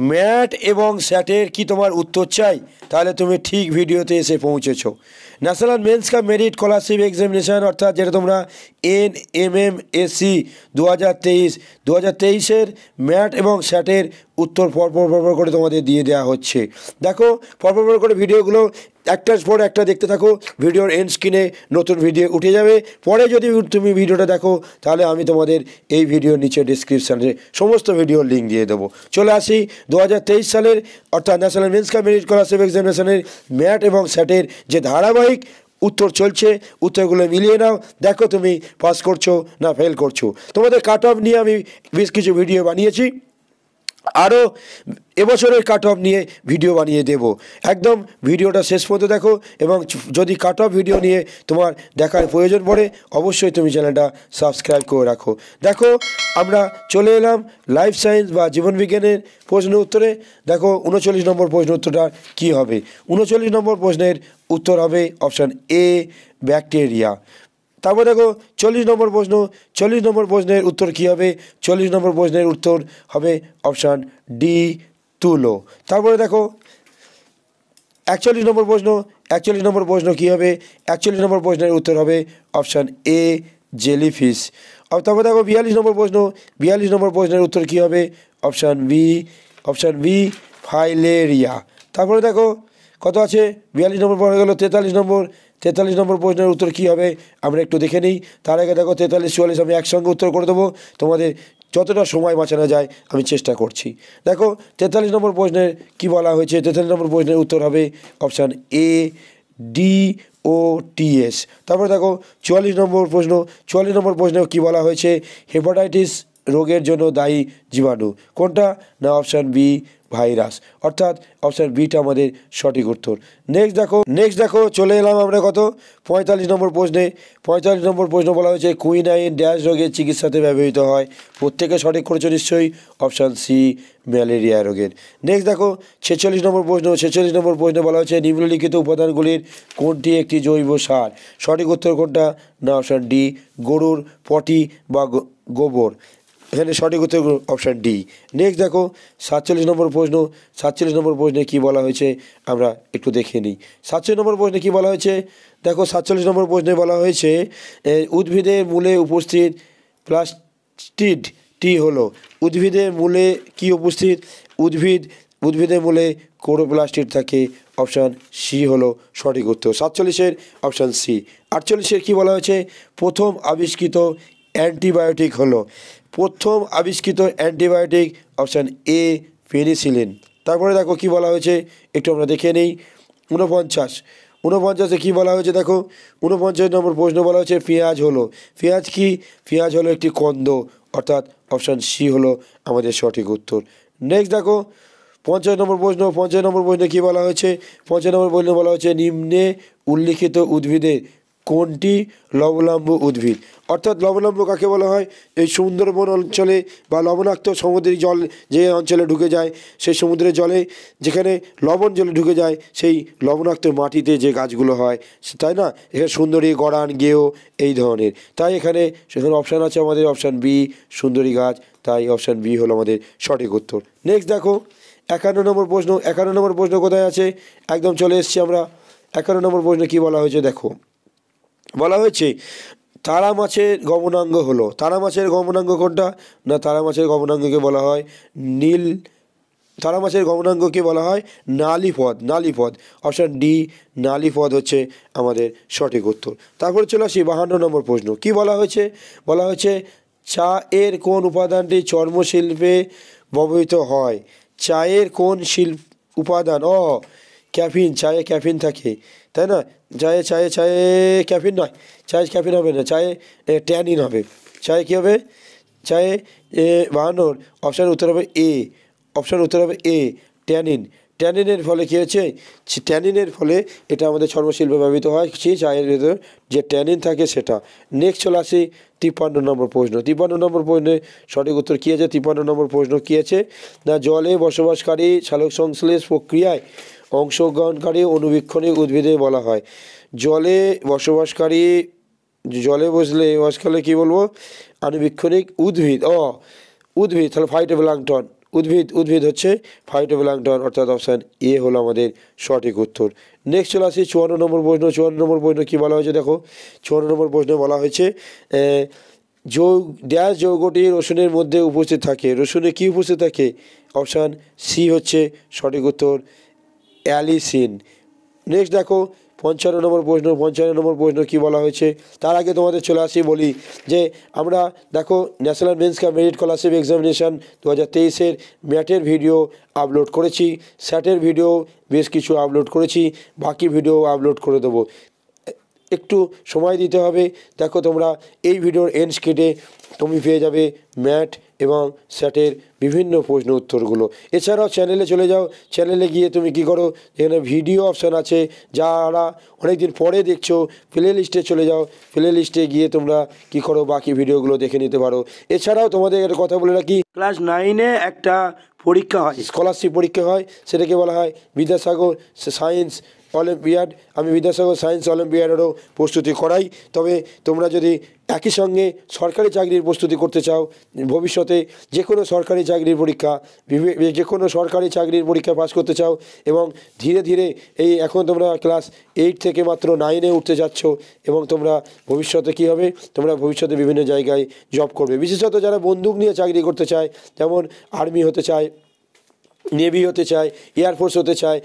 Mat এবং স্যাটের কি তোমার উত্তর চাই? তাহলে তুমি ঠিক ভিডিওতে এসে পৌঁছেছো। National means cum merit scholarship examination অর্থাৎ যেটা তোমরা NMMSC 2023 ম্যাট এবং স্যাটের উত্তর পরপর করে তোমাদের দিয়ে দেওয়া হচ্ছে। দেখো পরপর করে ভিডিওগুলো একটার পর একটা দেখতে থাকো, ভিডিওর এন্ড স্ক্রিনে নতুন ভিডিও উঠে যাবে। পরে যদি তুমি ভিডিওটা দেখো তাহলে আমি তোমাদের এই ভিডিওর নিচে ডিসক্রিপশানে সমস্ত ভিডিওর লিঙ্ক দিয়ে দেবো। চলে আসি 2023 সালের অর্থাৎ national means cum merit scholarship এক্সামিনেশনের ম্যাট এবং স্যাটের যে ধারাবাহিক উত্তর চলছে, উত্তরগুলো মিলিয়ে নাও, দেখো তুমি পাস করছো না ফেল করছো। তোমাদের কাট অফ নিয়ে আমি বেশ কিছু ভিডিও বানিয়েছি, আরও এবছরের কাট অফ নিয়ে ভিডিও বানিয়ে দেব। একদম ভিডিওটা শেষ পর্যন্ত দেখো, এবং যদি কাট অফ ভিডিও নিয়ে তোমার দেখার প্রয়োজন পড়ে অবশ্যই তুমি চ্যানেলটা সাবস্ক্রাইব করে রাখো। দেখো আমরা চলে এলাম লাইফ সায়েন্স বা জীবনবিজ্ঞানের প্রশ্নের উত্তরে। দেখো 39 নম্বর প্রশ্ন উত্তরটা কী হবে? 39 নম্বর প্রশ্নের উত্তর হবে অপশান এ, ব্যাকটেরিয়া। তারপর দেখো 40 নম্বর প্রশ্ন, 40 নম্বর প্রশ্নের উত্তর কী হবে? 40 নম্বর প্রশ্নের উত্তর হবে অপশান ডি, তুলো। তারপরে দেখো 41 নম্বর প্রশ্ন, 41 নম্বর প্রশ্ন কী হবে? 41 নম্বর প্রশ্নের উত্তর হবে অপশান এ, জেলিফিশ। তারপর দেখো 42 নম্বর প্রশ্ন, 42 নম্বর প্রশ্নের উত্তর কী হবে? Option B, filaria. তারপরে দেখো কত আছে? 42 নম্বর পড়ে গেল। 43 নম্বর প্রশ্নের উত্তর কী হবে আমরা একটু দেখে নিই। তার আগে দেখো 43, 44 আমি একসঙ্গে উত্তর করে দেবো, তোমাদের যতটা সময় বাঁচানো যায় আমি চেষ্টা করছি। দেখো 43 নম্বর প্রশ্নের কী বলা হয়েছে? 43 নম্বর প্রশ্নের উত্তর হবে অপশান এ, DOTS। তারপরে দেখো 44 নম্বর প্রশ্ন, 44 নম্বর প্রশ্নে কী বলা হয়েছে? হেপাটাইটিস রোগের জন্য দায়ী জীবাণু কোনটা? না অপশান বি, ভাইরাস। অর্থাৎ অপশান বিটা আমাদের সঠিক উত্তর। নেক্সট দেখো চলে এলাম আমরা কত? 45 নম্বর প্রশ্নে। 45 নম্বর প্রশ্ন বলা হয়েছে কুইনাইন ড্যাশ রোগের চিকিৎসাতে ব্যবহৃত হয়। প্রত্যেকে সঠিক করেছো নিশ্চয়ই, অপশান সি, ম্যালেরিয়া রোগের। নেক্সট দেখো 46 নম্বর প্রশ্ন, 46 নম্বর প্রশ্নে বলা হয়েছে নিম্নলিখিত উপাদানগুলির কোনটি একটি জৈব সার? সঠিক উত্তর কোনটা? না অপশান ডি, গরুর পটি বা গোবর। এখানে সঠিক উত্তর অপশান ডি। নেক্সট দেখো 47 নম্বর প্রশ্ন, 47 নম্বর প্রশ্নে কী বলা হয়েছে আমরা একটু দেখে নিই। 47 নম্বর প্রশ্নে কী বলা হয়েছে? দেখো 47 নম্বর প্রশ্নে বলা হয়েছে উদ্ভিদের মূলে উপস্থিত প্লাস্টিড টি হলো। উদ্ভিদের মূলে কি উপস্থিত? উদ্ভিদের মূলে ক্লোরোপ্লাস্টিড থাকে, অপশান সি হলো সঠিক উত্তর। 47-এর অপশান সি। 48-এর কী বলা হয়েছে? প্রথম আবিষ্কৃত অ্যান্টিবায়োটিক হলো। প্রথম আবিষ্কৃত অ্যান্টিবায়োটিক অপশান এ, পেনিসিলিন। তারপরে দেখো কী বলা হয়েছে একটু আমরা দেখে নিই। 49-এ কী বলা হয়েছে? দেখো 49 নম্বর প্রশ্ন বলা হয়েছে পেঁয়াজ হলো। পেঁয়াজ কি? পেঁয়াজ হলো একটি কন্দ, অর্থাৎ অপশান সি হলো আমাদের সঠিক উত্তর। নেক্সট দেখো 50 নম্বর প্রশ্ন, 50 নম্বর প্রশ্নে কী বলা হয়েছে? 50 নম্বর প্রশ্নে বলা হয়েছে নিম্নে উল্লিখিত উদ্ভিদের কোনটি লবণাম্ব উদ্ভিদ? অর্থাৎ লবণাম্ব কাকে বলা হয়? এই সুন্দরবন অঞ্চলে বা লবণাক্ত সমুদ্রের জল যে অঞ্চলে ঢুকে যায়, সেই সমুদ্রের জলে যেখানে লবণ জলে ঢুকে যায় সেই লবণাক্ত মাটিতে যে গাছগুলো হয়, তাই না? এখানে সুন্দরী, গড়ান, গেও এই ধরনের। তাই এখানে সেখানে অপশান আছে আমাদের অপশান বি, সুন্দরী গাছ। তাই অপশান বি হলো আমাদের সঠিক উত্তর। নেক্সট দেখো 51 নম্বর প্রশ্ন, 51 নম্বর প্রশ্ন কোথায় আছে? একদম চলে এসেছি আমরা। 51 নম্বর প্রশ্নে কী বলা হয়েছে? দেখো বলা হয়েছে তারা মাছের গমনাঙ্গ হলো। তারা মাছের গমনাঙ্গ কোনটা? না তারা মাছের গমনাঙ্গকে বলা হয় নীল। তারা মাছের গমনাঙ্গকে বলা হয় নালীপদ। অপশান ডি, নালীপদ হচ্ছে আমাদের সঠিক উত্তর। তারপরে চলে আসি 52 নম্বর প্রশ্ন। কি বলা হয়েছে? বলা হয়েছে চা এর কোন উপাদানটি চর্মশিল্পে ব্যবহৃত হয়? চায়ের কোন উপাদান? ক্যাফিন। চায়ে ক্যাফিন থাকে, তাই না? চায়ে ক্যাফিন নয়, চায়ে ক্যাফিন হবে না, চায়ে ট্যানিন হবে। চায়ে কী হবে? চায়ে 52 অপশান উত্তর হবে এ। অপশান উত্তর হবে এ, ট্যানিন। ট্যানিনের ফলে কী হয়েছে? ট্যানিনের ফলে এটা আমাদের চর্মশিল্পে ব্যবহৃত হয়, সেই চায়ের ভেতর যে ট্যানিন থাকে সেটা। নেক্সট চলে আসি 53 নম্বর প্রশ্ন। 53 নম্বর প্রশ্নে সঠিক উত্তর কী আছে? 53 নম্বর প্রশ্ন কী আছে? না জলে বসবাসকারী সালোকসংশ্লেষ প্রক্রিয়ায় অংশগ্রহণকারী অণুবীক্ষণিক উদ্ভিদে বলা হয়। জলে বসবাসকারী, জলে বসলে কী বলবো? আণুবীক্ষণিক উদ্ভিদ। উদ্ভিদ তাহলে ফাইটোপ্ল্যাঙ্কটন। উদ্ভিদ হচ্ছে ফাইটোপ্ল্যাঙ্কটন, অর্থাৎ অপশান এ হলো আমাদের সঠিক উত্তর। নেক্সট চলে আসি 54 নম্বর প্রশ্ন। 54 নম্বর প্রশ্ন কী বলা হয়েছে দেখো, 54 নম্বর প্রশ্নে বলা হয়েছে ড্যাশ যৌগটি রসুনের মধ্যে উপস্থিত থাকে। রসুনে কী উপস্থিত থাকে? অপশান সি হচ্ছে সঠিক উত্তর, অ্যালিসিন। নেক্সট দেখো 55 নম্বর প্রশ্ন। 55 নম্বর প্রশ্ন কী বলা হয়েছে, তার আগে তোমাদের চলে আসি বলি যে আমরা দেখো national means cum merit scholarship examination 2023-এর ম্যাটের ভিডিও আপলোড করেছি, স্যাটের ভিডিও বেশ কিছু আপলোড করেছি, বাকি ভিডিও আপলোড করে দেবো। একটু সময় দিতে হবে। দেখো তোমরা এই ভিডিওর এন্ড স্ক্রিনে তুমি পেয়ে যাবে ম্যাট এবং স্যাটের বিভিন্ন প্রশ্ন উত্তরগুলো। এছাড়াও চ্যানেলে চলে যাও, চ্যানেলে গিয়ে তুমি কি করো, এখানে ভিডিও অপশান আছে, যারা অনেক দিন পরে দেখছো প্লে লিস্টে চলে যাও, প্লে লিস্টে গিয়ে তোমরা কি করো বাকি ভিডিওগুলো দেখে নিতে পারো। এছাড়াও তোমাদের একটা কথা বলে রাখি, ক্লাস 9-এ একটা পরীক্ষা হয়, স্কলারশিপ পরীক্ষা হয়, সেটাকে বলা হয় বিদ্যাসাগর সায়েন্স অলিম্পিয়াড। আমি বিদ্যাসাগর সায়েন্স অলিম্পিয়াডেরও প্রস্তুতি করাই। তবে তোমরা যদি একই সঙ্গে সরকারি চাকরির প্রস্তুতি করতে চাও, ভবিষ্যতে যে কোনো সরকারি চাকরির পরীক্ষা পাস করতে চাও এবং ধীরে ধীরে এই এখন তোমরা ক্লাস 8 থেকে মাত্র 9-এ উঠতে যাচ্ছ এবং তোমরা ভবিষ্যতে কী হবে, তোমরা ভবিষ্যতে বিভিন্ন জায়গায় জব করবে। বিশেষত যারা বন্দুক নিয়ে চাকরি করতে চায়, যেমন আর্মি হতে চায়, নেভি হতে চায়, এয়ারফোর্স হতে চায়,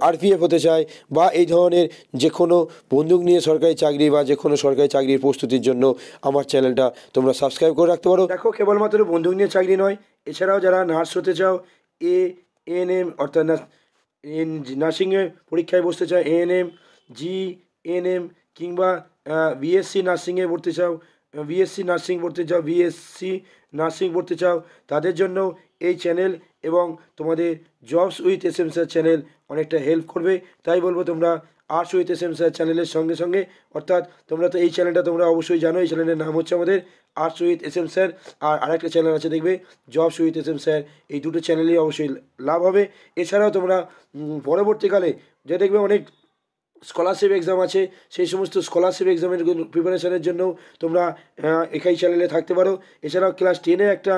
আরপিএফ হতে চায়, বা এই ধরনের যে কোনো বন্দুক নিয়ে সরকারি চাকরি বা যে কোনো সরকারি চাকরির প্রস্তুতির জন্য আমার চ্যানেলটা তোমরা সাবস্ক্রাইব করে রাখতে পারো। দেখো কেবলমাত্র বন্দুক নিয়ে চাকরি নয়, এছাড়াও যারা নার্স হতে চাও, এএনএম অর্থাৎ নার্সিংয়ের পরীক্ষায় বসতে চাও, এএনএম, জিএনএম কিংবা বিএসসি নার্সিংয়ে পড়তে চাও, বিএসসি নার্সিং পড়তে চাও, তাদের জন্য এই চ্যানেল এবং তোমাদের jobs with S M sir channel অনেকটা হেল্প করবে। তাই বলবো তোমরা arts with S M sir চ্যানেলের সঙ্গে সঙ্গে, অর্থাৎ তোমরা তো এই চ্যানেলটা তোমরা অবশ্যই জানো, এই চ্যানেলের নাম হচ্ছে আমাদের arts with S M sir, আর আরেকটা চ্যানেল আছে দেখবে jobs with S M sir. এই দুটো চ্যানেলই অবশ্যই লাভ হবে। এছাড়াও তোমরা পরবর্তীকালে যে দেখবে অনেক স্কলারশিপ এক্সাম আছে, সেই সমস্ত স্কলারশিপ এক্সামের প্রিপারেশানের জন্য তোমরা একাই চ্যানেলে থাকতে পারো। এছাড়াও ক্লাস 10-এ একটা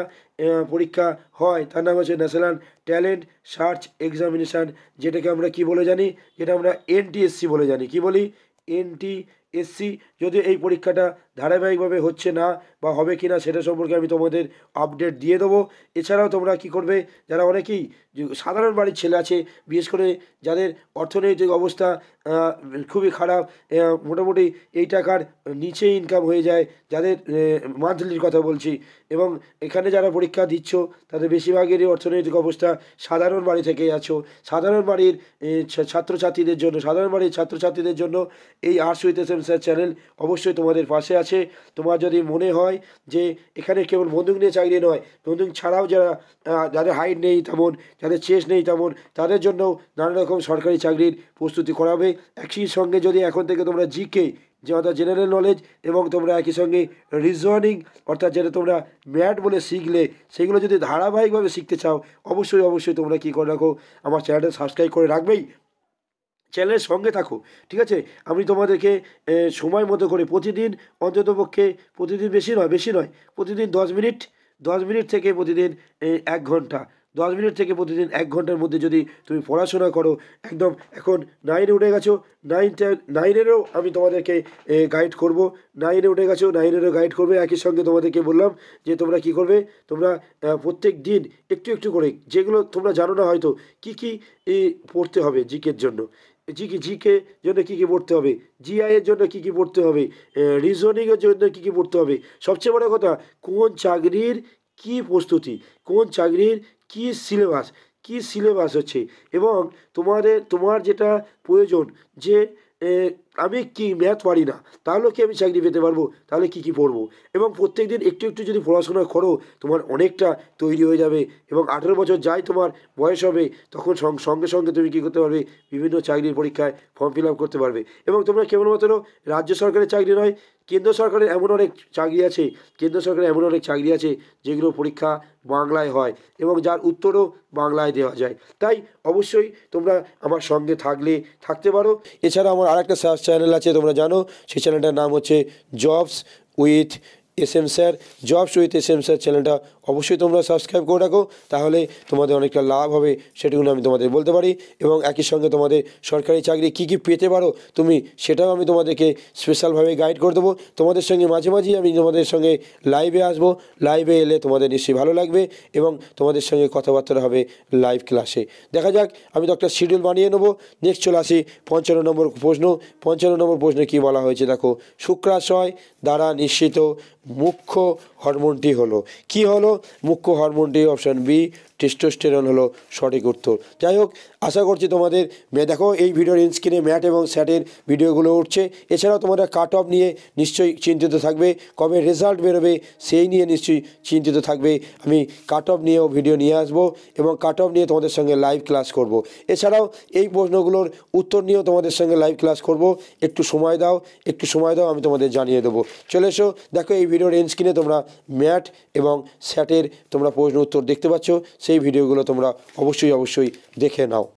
পরীক্ষা হয়, তার নাম হচ্ছে ন্যাশনাল ট্যালেন্ট সার্চ এক্সামিনেশান, যেটাকে আমরা কি বলে জানি, যেটা আমরা এনটিএসসি বলে জানি। কি বলি? এনটিএসসি। যদি এই পরীক্ষাটা ধারাবাহিকভাবে হচ্ছে না বা হবে কি না সেটা সম্পর্কে আমি তোমাদের আপডেট দিয়ে দেবো। এছাড়াও তোমরা কি করবে, যারা অনেকেই সাধারণ বাড়ির ছেলে আছে, বিশেষ করে যাদের অর্থনৈতিক অবস্থা খুবই খারাপ, মোটামুটি এই টাকার নিচে ইনকাম হয়ে যায়, যাদের মান্থলির কথা বলছি, এবং এখানে যারা পরীক্ষা দিচ্ছ তাদের বেশিরভাগেরই অর্থনৈতিক অবস্থা সাধারণ বাড়ি থেকে আছো, সাধারণ বাড়ির ছাত্রছাত্রীদের জন্য এই arts with S M sir channel অবশ্যই তোমাদের পাশে আছে। তোমার যদি মনে হয় যে এখানে কেবল বন্দুক নিয়ে চাকরি নয়, বন্দুক ছাড়াও যাদের হাইট নেই তেমন, যাদের চেস্ট নেই তেমন, তাদের জন্য নানা রকম সরকারি চাকরির প্রস্তুতি করাবে। একই সঙ্গে যদি এখন থেকে তোমরা জিকে, যে অর্থাৎ জেনারেল নলেজ, এবং তোমরা একই সঙ্গে রিজনিং অর্থাৎ যেটা তোমরা ম্যাথ বলে শিখলে, সেগুলো যদি ধারাবাহিকভাবে শিখতে চাও, অবশ্যই তোমরা কী করে রাখো, আমার চ্যানেলটা সাবস্ক্রাইব করে রাখবেই, চ্যানেলের সঙ্গে থাকো। ঠিক আছে, আমি তোমাদেরকে সময় মতো করে প্রতিদিন অন্ততপক্ষে, প্রতিদিন বেশি নয়, প্রতিদিন 10 মিনিট থেকে প্রতিদিন 1 ঘন্টা, 10 মিনিট থেকে প্রতিদিন 1 ঘন্টার মধ্যে যদি তুমি পড়াশোনা করো, একদম এখন 9-এ উঠে গেছো, 9-এরও আমি তোমাদেরকে গাইড করব, 9-এ উঠে গেছো 9-এরও গাইড করবে। একই সঙ্গে তোমাদেরকে বললাম যে তোমরা কি করবে, তোমরা প্রত্যেক দিন একটু করে, যেগুলো তোমরা জানো না হয়তো, কি পড়তে হবে জিকের জন্য, জিকে জন্য কী পড়তে হবে, জিআইয়ের জন্য কী পড়তে হবে, রিজনিংয়ের জন্য কী পড়তে হবে, সবচেয়ে বড় কথা কোন চাকরির কী প্রস্তুতি, কোন চাকরির কী সিলেবাস হচ্ছে, এবং তোমার যেটা প্রয়োজন, যে আমি কি ম্যাথ পারি না, তাহলে কি আমি চাকরি পেতে পারবো, তাহলে কী পড়বো, এবং প্রত্যেক দিন একটু যদি পড়াশোনা করো, তোমার অনেকটা তৈরি হয়ে যাবে, এবং 18 বছর যাই তোমার বয়স হবে, তখন সঙ্গে তুমি কী করতে পারবে, বিভিন্ন চাকরির পরীক্ষায় ফর্ম ফিল আপ করতে পারবে। এবং তোমরা কেবলমাত্র রাজ্য সরকারের চাকরি নয়, কেন্দ্র সরকারের এমন অনেক চাকরি আছে যেগুলো পরীক্ষা বাংলায় হয় এবং যার উত্তরও বাংলায় দেওয়া যায়। তাই অবশ্যই তোমরা আমার সঙ্গে থাকতে পারো। এছাড়া আমার আরেকটা চ্যানেল আছে, তোমরা জানো, সেই চ্যানেলটার নাম হচ্ছে jobs with S M sir. Jobs with S M sir চ্যানেলটা অবশ্যই তোমরা সাবস্ক্রাইব করে রাখো, তাহলে তোমাদের অনেকটা লাভ হবে সেটুকুনি আমি তোমাদের বলতে পারি। এবং একই সঙ্গে তোমাদের সরকারি চাকরি কী কী পেতে পারো তুমি, সেটাও আমি তোমাদেরকে স্পেশালভাবে গাইড করে দেবো। তোমাদের সঙ্গে মাঝে মাঝেই আমি তোমাদের সঙ্গে লাইভে আসবো। লাইভে এলে তোমাদের নিশ্চয়ই ভালো লাগবে এবং তোমাদের সঙ্গে কথাবার্তা হবে লাইভ ক্লাসে। দেখা যাক, আমি তো একটা শিডিউল বানিয়ে নেবো। নেক্সট চলে আসি 55 নম্বর প্রশ্ন। 55 নম্বর প্রশ্নে কী বলা হয়েছে দেখো, শুক্রাশয় দ্বারা নিঃসৃত মুখ্য হরমোনটি হলো, কি হলো মুখ্য হরমোনটি? অপশান বি, টেস্টোস্টেরন হলো সঠিক উত্তর। যাই হোক, আশা করছি তোমাদের দেখো এই ভিডিওর স্ক্রিনে ম্যাট এবং স্যাটের ভিডিওগুলো উঠছে। এছাড়াও তোমরা কাট অফ নিয়ে নিশ্চয়ই চিন্তিত থাকবে, কবে রেজাল্ট বেরোবে সেই নিয়ে নিশ্চয়ই চিন্তিত থাকবে। আমি কাট অফ নিয়েও ভিডিও নিয়ে আসবো এবং কাট অফ নিয়ে তোমাদের সঙ্গে লাইভ ক্লাস করব। এছাড়াও এই প্রশ্নগুলোর উত্তর নিয়েও তোমাদের সঙ্গে লাইভ ক্লাস করব। একটু সময় দাও, আমি তোমাদের জানিয়ে দেবো। চলে এসো, দেখো এই ভিডিওর স্ক্রিনে তোমরা ম্যাট এবং স্যাটের তোমরা প্রশ্ন উত্তর দেখতে পাচ্ছ, সেই ভিডিওগুলো তোমরা অবশ্যই দেখে নাও।